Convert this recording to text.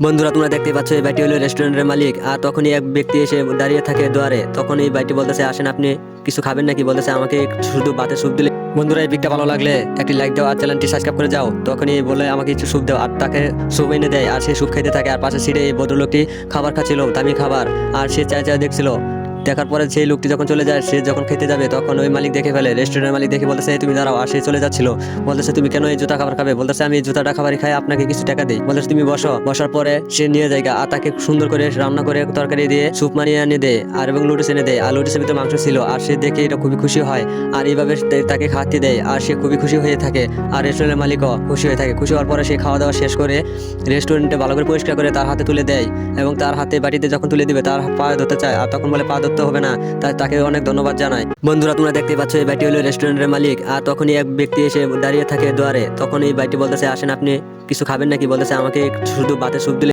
বন্ধুরা তোমরা দেখতে পাচ্ছ এই ভাইটি হলো রেস্টুরেন্টের মালিক। আর তখনই এক ব্যক্তি এসে দাঁড়িয়ে থাকে দুয়ারে। তখন এই ভাইটি বলতেছে, আসেন আপনি কিছু খাবেন নাকি? বলতেছে আমাকে শুধু ভাতের স্যুপ দিলে। বন্ধুরা এই ভিডিওটা ভালো লাগলে একটি লাইক দাও আর চ্যানেলটি সাবস্ক্রাইব করে যাও। তখনই বলে আমাকে কিছু স্যুপ দাও আর তাকে স্যুপ এনে দেয় আর সে স্যুপ খেতে থাকে। আর পাশে সিটে এই ভদ্রলোকটি খাবার খাচ্ছিল, দামি খাবার। আর সে চায় চায় দেখছিল। দেখার পরে সেই লোকটি যখন চলে যায়, সে যখন খেতে যাবে তখন ওই মালিক দেখে ফেলে। রেস্টুরেন্টের মালিক দেখে বলতেছে, তুমি দাঁড়াও। আর সে চলে যাচ্ছিল। বলতেছে, তুমি কেন এই জুতা খাবার খাবে? বলতেছে, আমি এই জুতাটা খাবারই খাই, আপনাকে কিছু টাকা দিই। বলতেছে, তুমি বসো। বসার পরে সে নিয়ে যায় আর তাকে সুন্দর করে রান্না করে তরকারি দিয়ে স্যুপ মারিয়ে এনে দেয় আর এবং লুডুস এনে দেয়। আর লুডুসের ভিতরে মাংস ছিল। আর সে দেখে এটা খুবই খুশি হয় আর এইভাবে তাকে খাওয়াতে দেয়। আর সে খুবই খুশি হয়ে থাকে। আর রেস্টুরেন্টের মালিকও খুশি হয়ে থাকে। খুশি হওয়ার পরে সে খাওয়া দাওয়া শেষ করে রেস্টুরেন্টে ভালো করে পরিষ্কার করে তার হাতে তুলে দেয় এবং তার হাতে বাটিতে যখন তুলে দিবে তার পা ধরতে চায়। আর তখন বলে, পা ধরতে হবে না। তাকে অনেক ধন্যবাদ জানায়। বন্ধুরা তোমরা দেখতে পাচ্ছ এই ভাইটি হলো রেস্টুরেন্টের মালিক। আর তখনই এক ব্যক্তি এসে দাঁড়িয়ে থাকে দুয়ারে। তখন এই ভাইটি বলতেছে, আসেন আপনি কিছু খাবেন নাকি? বলতেছে আমাকে শুধু ভাতের স্যুপ দিলে।